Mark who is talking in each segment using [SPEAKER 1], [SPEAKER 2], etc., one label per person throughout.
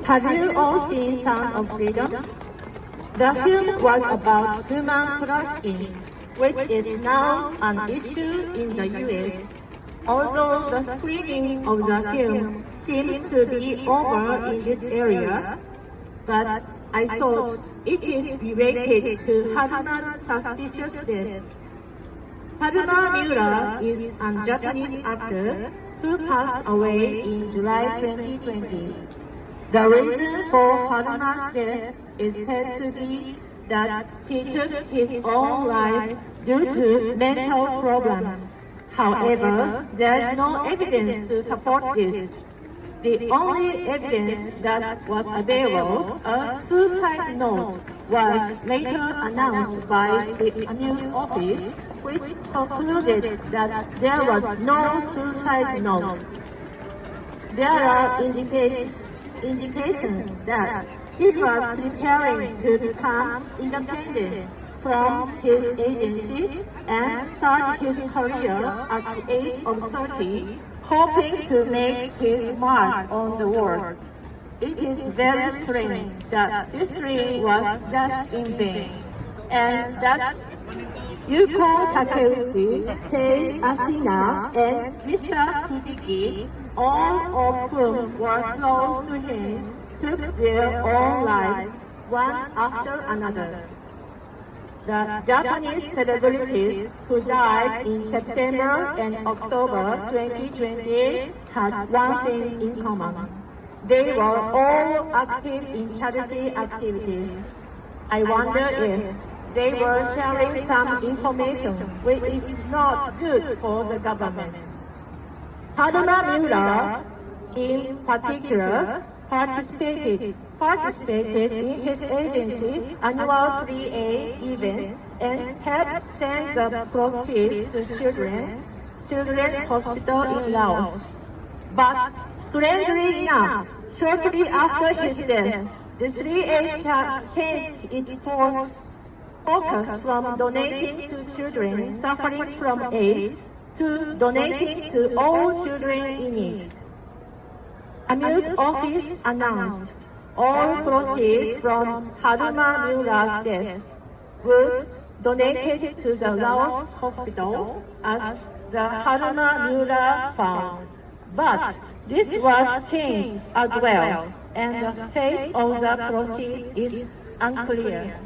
[SPEAKER 1] Have you all seen Sound of Freedom? The film was about human trafficking, which is now an issue in the US. Although the screening of the film seems to be over in this area, but I thought it is related to Haruma's suspicious death. Haruma Miura is a Japanese actor who passed away in July 2020. The reason for Haruma's death is said to be that he took his own life due to mental problems. However, there is no evidence to support this. The only evidence that was available, a suicide note, was later announced by the news office, which concluded that there was no suicide note. There are indications that he was preparing to become independent from his agency and start his career at the age of 30, hoping to make his mark on the world. It is very strange that history was just in vain, and that Yuko Takeuchi, Sei Ashina, and Mr. Fujiki, all of whom were close to him, took their own lives, one after another. The Japanese celebrities who died in September and October 2020 had one thing in common. They were all active in charity activities. I wonder if they were sharing some information which is not good for the government. Haruma Miura, in particular, participated in his agency annual 3A event and helped send the proceeds to Children's Hospital in Laos. But strangely enough, shortly after his death, the 3A changed its focus from donating to children suffering from AIDS to donating to all children in need. A news office announced all proceeds from Haruma Miura's death would donated to the Laos hospital as the Haruma Miura Fund. But this was changed as well, and the fate of the proceeds is unclear.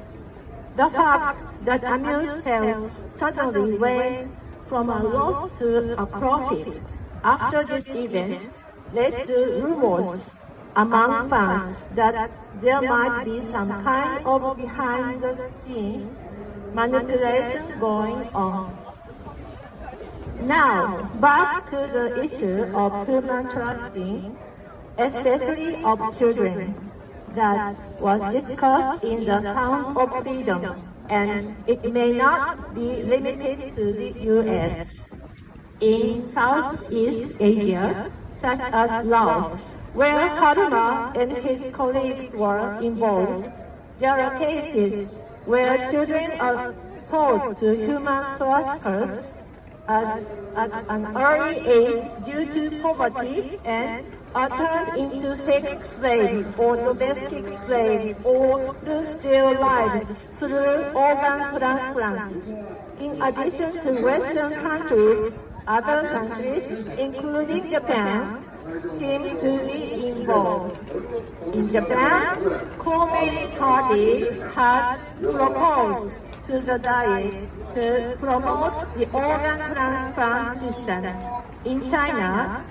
[SPEAKER 1] The fact that amuse sales suddenly went from a loss to a profit after this event led to rumors among fans that there might be some kind of behind-the-scenes manipulation going on. Now, back to the issue of human trafficking, especially of children, that was discussed in the Sound of Freedom, and it may not be limited to the US. In Southeast Asia, such as Laos, where Haruma and his colleagues were involved, there are cases where children are sold to human traffickers at an early age due to poverty and are turned into sex slaves or domestic slaves or lose their lives through organ transplants. In addition to Western countries, other countries, including Japan, seem to be involved. In Japan, Communist Party had proposed to the Diet to promote the organ transplant system. In China,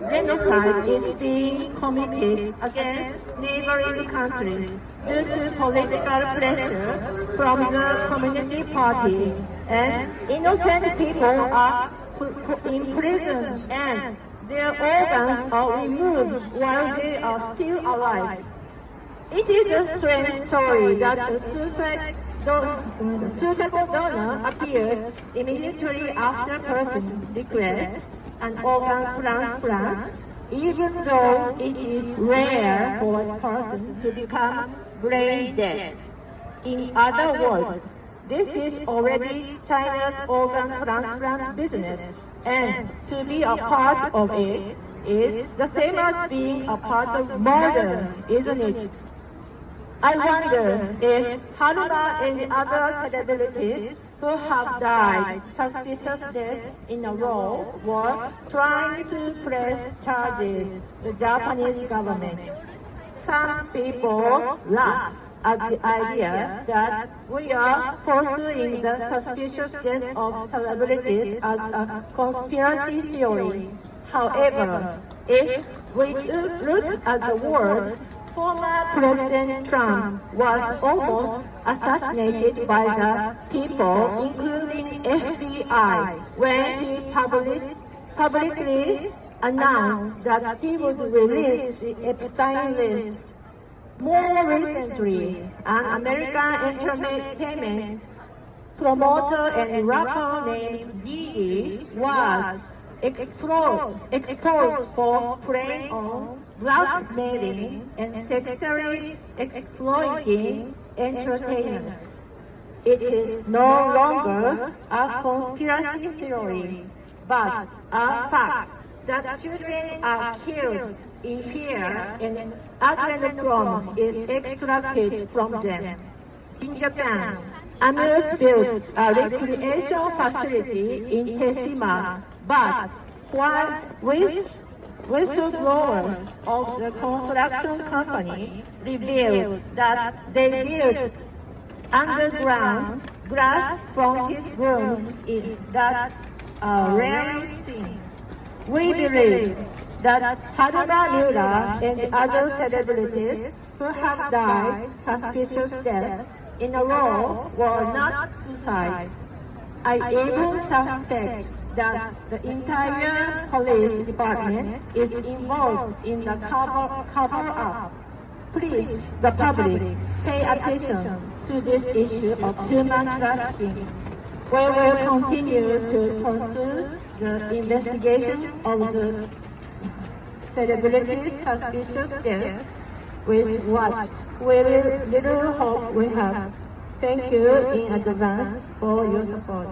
[SPEAKER 1] genocide is being committed against neighboring countries due to political pressure from the Communist Party, and innocent people are imprisoned and their organs are removed while they are still alive. It is a strange story that a suitable donor appears immediately after a person requests an organ transplant, even though it is rare for a person to become brain dead. In other words, this is already China's organ transplant business, and to be a part of it, is the same as being a part of murder, isn't it? I wonder if Haruma and other celebrities who have died suspicious deaths in a row were trying to press charges the Japanese government. Some people laugh at the idea that we are pursuing the suspicious deaths of celebrities as a conspiracy theory. However, if we look at the world, former President Trump was almost assassinated by the people, including FBI, when he publicly announced that he would release the Epstein list. More recently, an American entertainment promoter and rapper named Diddy was exposed for preying on blackmailing and sexually exploiting entertainers. It is no longer a conspiracy theory, but a fact that children are killed in fear and adrenochrome is extracted from them. In Japan, Amuse built a recreation facility in Teshima, but while whistleblowers of the construction company revealed that they built underground glass-fronted rooms that are rarely seen. We believe that Haruma Miura and other celebrities who have died suspicious deaths in a row were not suicide. I even suspect that the entire police department is involved in the cover-up. Please, the public, pay attention to this issue of human trafficking. We will continue to pursue the investigation of the celebrities' suspicious deaths with what very little hope we have. Thank you in advance for your support.